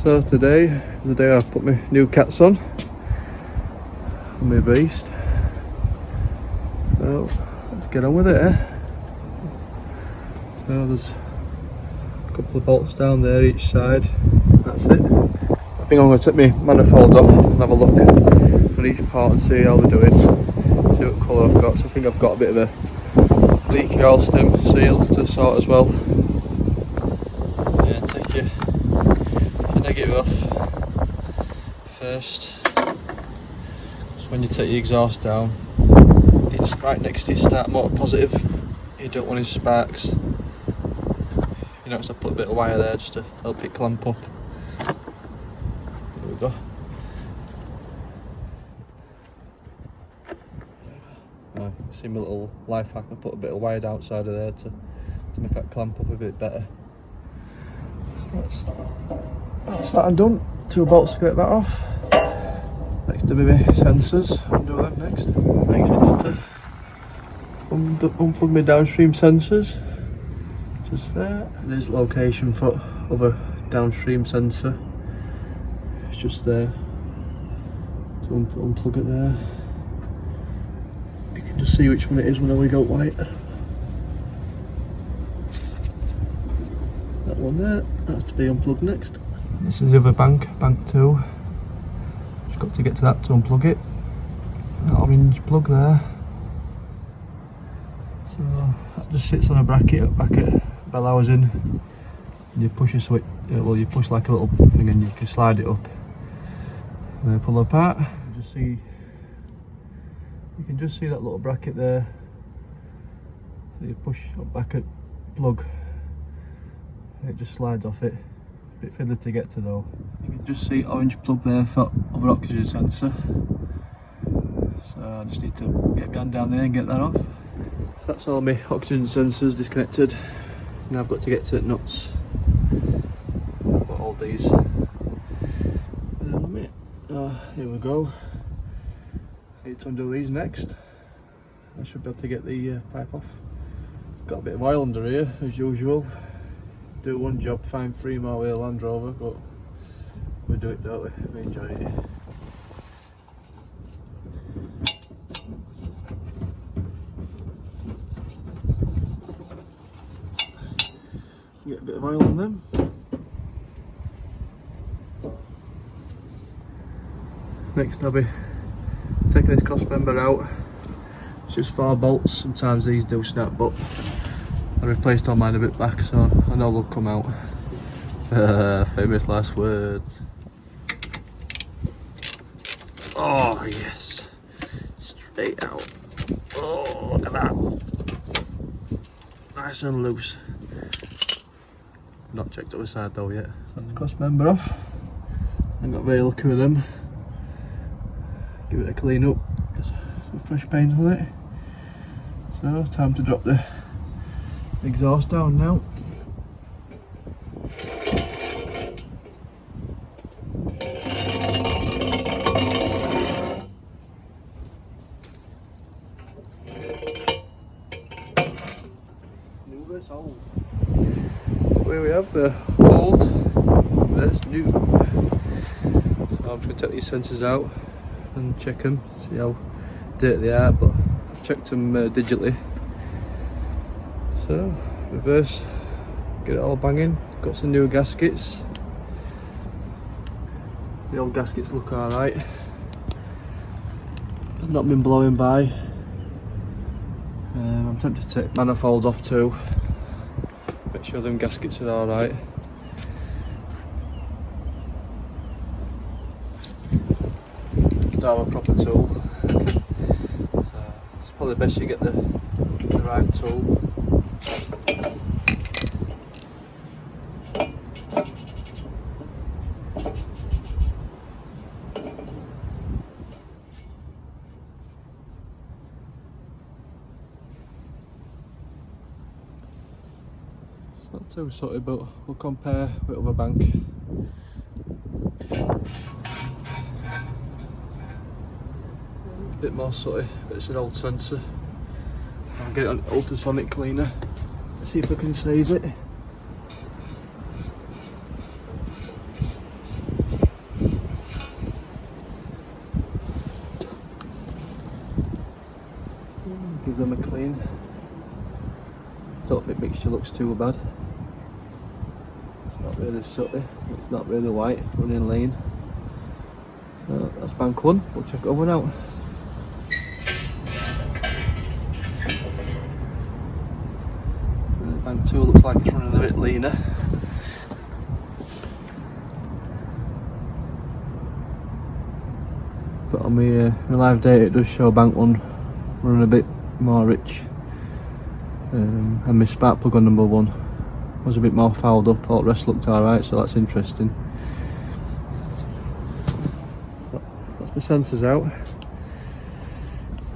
So today is the day I've put my new cats on my beast. So let's get on with it, eh? So there's a couple of bolts down there each side. That's it. I think I'm going to take my manifolds off and have a look at each part and see how they're doing. See what colour I've got. So I think I've got a bit of a leaky oil stem seal to sort as well. Yeah, take your negative off first. So when you take your exhaust down, it's right next to your start motor positive. You don't want any sparks. You notice I put a bit of wire there just to help it clamp up. There we go. You see my little life hack, I put a bit of wire outside of there to make that clamp up a bit better. That's that done. 2 bolts to get that off. Next to maybe sensors. I'll do that next. Next is to unplug my downstream sensors. Just there. There's location for other downstream sensor. It's just there to unplug it there. You can just see which one it is when I wiggle white. That one there, that's to be unplugged next. This is the other bank 2. Just got to get to that to unplug it. That orange plug there. So that just sits on a bracket back at bell housing. And you push a switch, well you push like a little thing and you can slide it up. And then pull it apart. You can just see that little bracket there. So you push up back at plug. And it just slides off it. A bit fiddly to get to though. You can just see orange plug there for other oxygen sensor. So I just need to get my hand down there and get that off. So that's all my oxygen sensors disconnected. Now I've got to get to nuts. I've got all these. Here we go. Need to undo these next. I should be able to get the pipe off. Got a bit of oil under here as usual. Do one job, find 3 more with a Land Rover, but we do it, don't we? We enjoy it. Get a bit of oil on them. Next I'll be taking this cross member out. It's just 4 bolts, sometimes these do snap, but I replaced all mine a bit back, so I know they'll come out. Famous last words. Oh yes, straight out. Oh, look at that. Nice and loose. Not checked the other side though yet. Cross member off. I got very lucky with them. Give it a clean up. Get some fresh paint on it. So it's time to drop the exhaust down now. New versus old. So here we have the old versus new. So I'm just going to take these sensors out and check them, see how dirty they are, but I've checked them digitally. So reverse, get it all banging. Got some new gaskets. The old gaskets look alright. It's not been blowing by. I'm tempted to take manifolds off too. Make sure them gaskets are alright. Don't have a proper tool. So it's probably best you get the right tool. It's not too sooty, but we'll compare with other bank. Bit more sooty, but it's an old sensor. I'll get it on ultrasonic cleaner. Let's see if I can save it. give them a clean. Don't think mixture looks too bad. It's not really sooty, it's not really white, running lean. So that's bank 1, we'll check other one out. Bank 2 looks like it's running a bit leaner. But on my live data it does show bank 1 running a bit more rich. And my spark plug on number 1 was a bit more fouled up, all the rest looked alright, so that's interesting. That's my sensors out.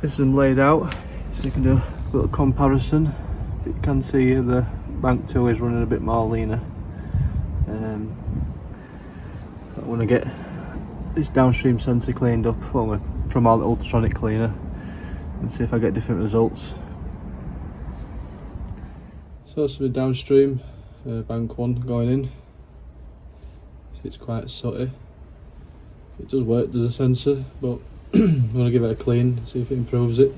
This is them laid out, so you can do a little comparison. But you can see the bank 2 is running a bit more leaner. I want to get this downstream sensor cleaned up from our ultrasonic cleaner and see if I get different results. So this is the downstream bank 1 going in. See, it's quite sooty. It does work, there's a sensor, but I'm going to give it a clean, see if it improves it.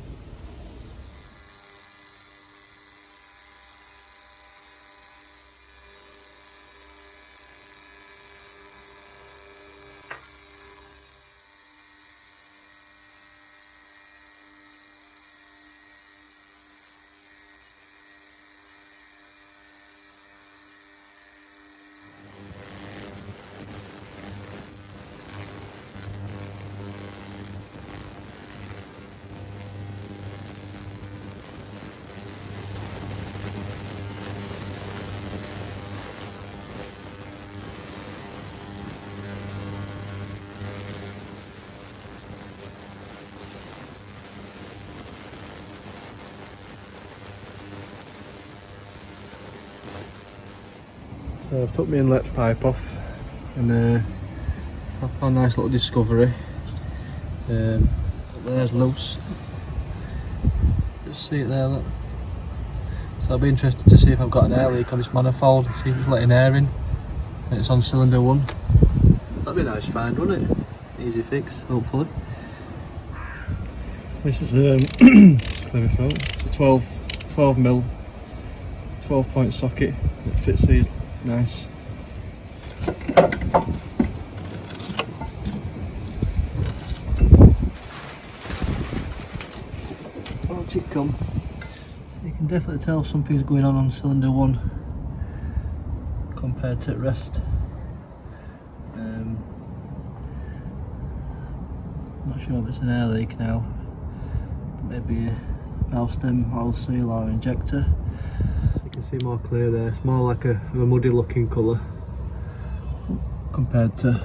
So I've took my inlet pipe off and I found a nice little discovery. There's loose. Just see it there, look. So I'll be interested to see if I've got an air leak on this manifold, see if it's letting air in. And it's on cylinder 1. That'd be a nice find, wouldn't it? Easy fix, hopefully. This is clever throat. It's a 12mm 12-point socket that fits these nice. Watch it come. You can definitely tell something's going on cylinder 1 compared to the rest. Not sure if it's an air leak now. Maybe a valve stem, oil seal or injector. You can see more clear there. It's more like a muddy looking colour compared to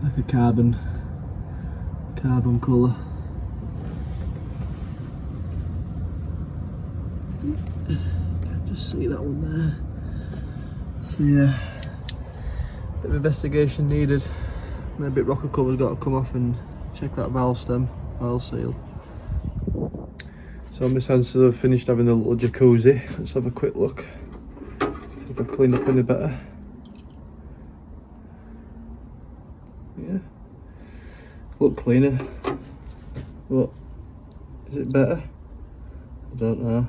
like a carbon colour. Can't just see that one there. So yeah, bit of investigation needed. Maybe rocker cover's got to come off and check that valve stem, oil seal. So my sensors have finished having a little jacuzzi. Let's have a quick look. If I've cleaned up any better. Yeah. Look cleaner. But is it better? I don't know.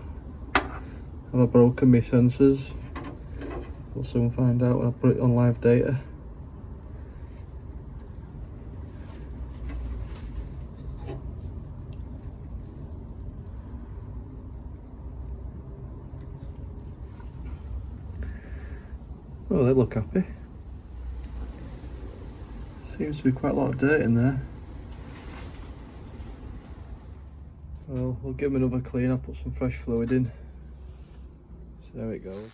Have I broken my sensors? We'll soon find out when I put it on live data. Oh, they look happy. Seems to be quite a lot of dirt in there. Well, we'll give them another clean. I'll put some fresh fluid in. See how it goes.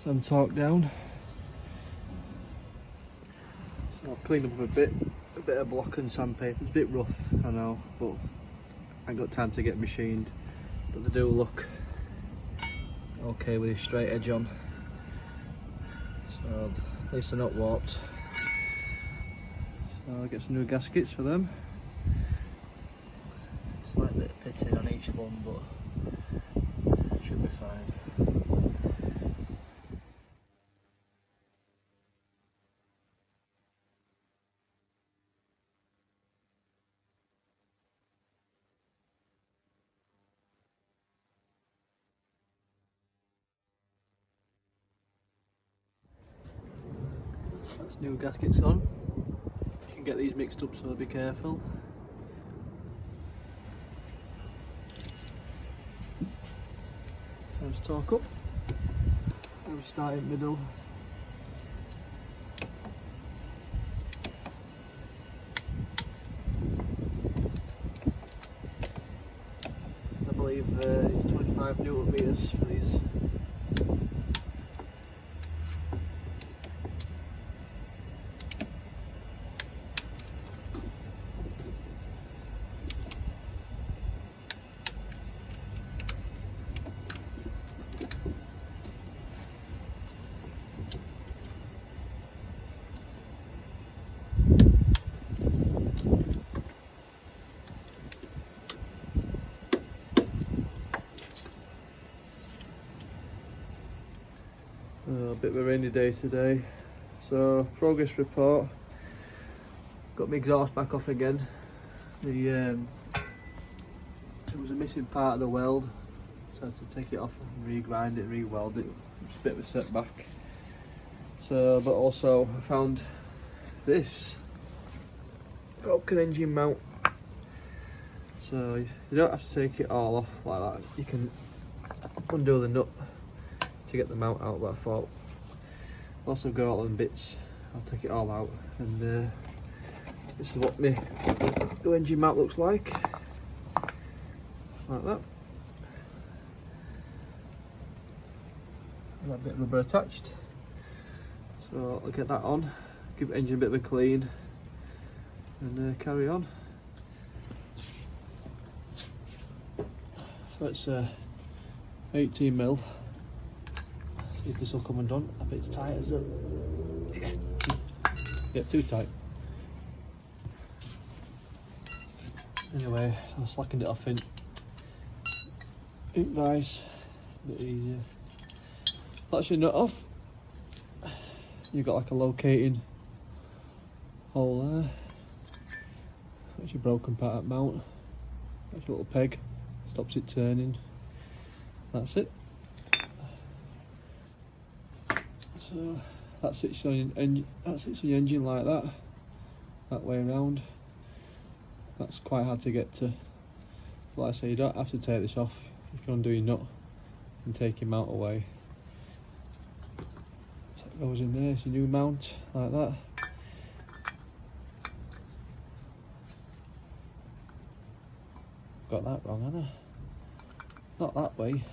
them torque down. So I'll clean up a bit of block and sandpaper. It's a bit rough, I know, but I ain't got time to get machined. But they do look okay with a straight edge on. So at least they're not warped. So I'll get some new gaskets for them. Slight bit of pitting on each one, but it should be fine. That's new gaskets on. You can get these mixed up, so be careful. Time to torque up. I'll start in middle. I believe it's 25 newton meters for these. A bit of a rainy day today, so progress report. Got my exhaust back off again. There was a missing part of the weld, so I had to take it off and re-grind it, re-weld it. It's a bit of a setback. So, but also I found this broken engine mount. So you don't have to take it all off like that. You can undo the nut to get the mount out, but I thought once I've got all them bits, I'll take it all out. And this is what my new engine mount looks like that. That bit of rubber attached. So I'll get that on, give the engine a bit of a clean, and carry on. So it's 18mm. See if this will come undone. A bit tight, is it? Yeah, too tight. Anyway, I slackened it off in vise, a bit easier. That's your nut off. You've got like a locating hole there. That's your broken part mount. That's your little peg, stops it turning. That's it. So that sits on your engine like that way around. That's quite hard to get to. Like I say, you don't have to take this off. You can undo your nut and take your mount away. So it goes in there, it's a new mount like that. Got that wrong, haven't I? Not that way.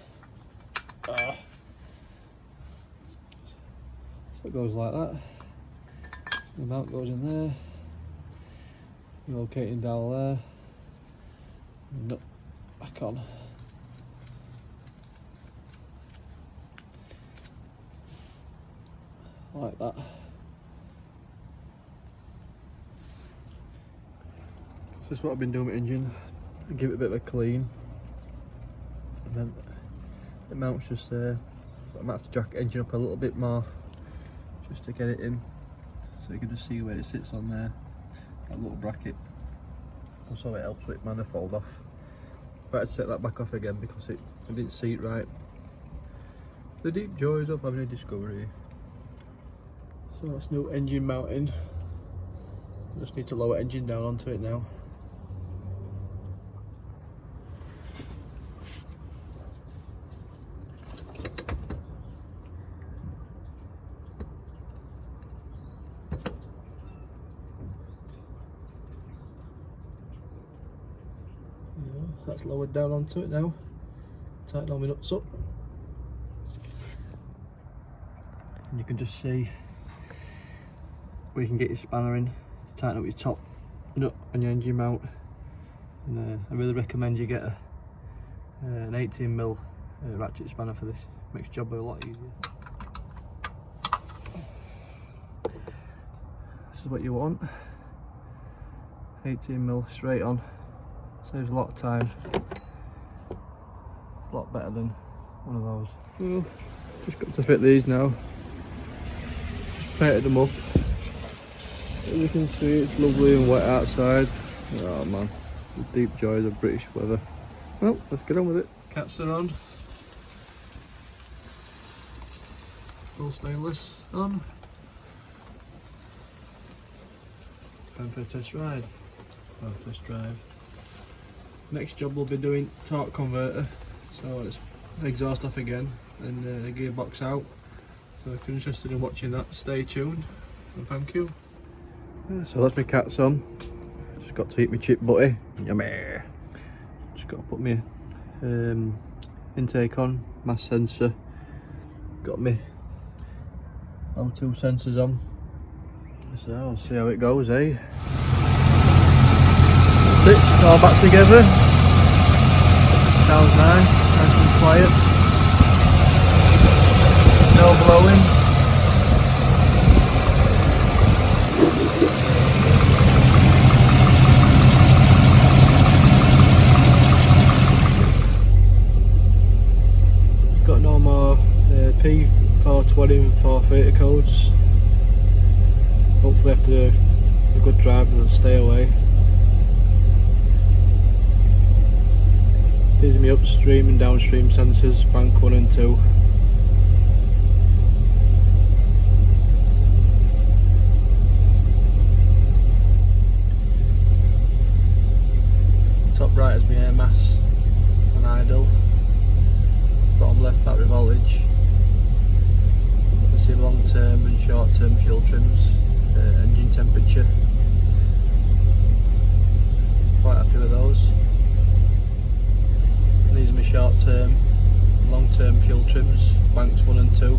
So it goes like that. The mount goes in there. You're locating down there. And nut back on. Like that. So this is what I've been doing with the engine. I give it a bit of a clean. And then the mount's just there. But I might have to jack the engine up a little bit more just to get it in. So you can just see where it sits on there. That little bracket. Also it helps with manifold off. But I had to set that back off again because I didn't see it right. The deep joys of having a discovery. So that's new engine mounting. I just need to lower engine down onto it now. That's lowered down onto it now. Tighten all my nuts up. and you can just see where you can get your spanner in to tighten up your top nut on your engine mount. And I really recommend you get an 18mm ratchet spanner for this. Makes the job a lot easier. This is what you want. 18mm straight on. Saves a lot of time. A lot better than one of those. Well, just got to fit these now. Just painted them up. As you can see, it's lovely and wet outside. Oh man, the deep joys of British weather. Well, let's get on with it. Cats are on. Full stainless on. Time for a test ride. Or test drive. Next job we'll be doing torque converter. So it's exhaust off again and the gearbox out. So if you're interested in watching that, stay tuned and thank you. So that's my cat's on. Just got to eat my chip butty. Yummy. Just got to put my intake on, mass sensor. Got my O2 sensors on. So I'll see how it goes, eh? That's it, it's all back together. Sounds nice and quiet. No blowing. Got no more P420 and 430 codes. Hopefully after a good drive we'll stay away. These are my upstream and downstream sensors, bank 1 and 2. Top right is my air mass on idle. Bottom left battery voltage. You can see long term and short term fuel trims, engine temperature. Quite happy with those. And these are my short term, long term fuel trims, banks 1 and 2.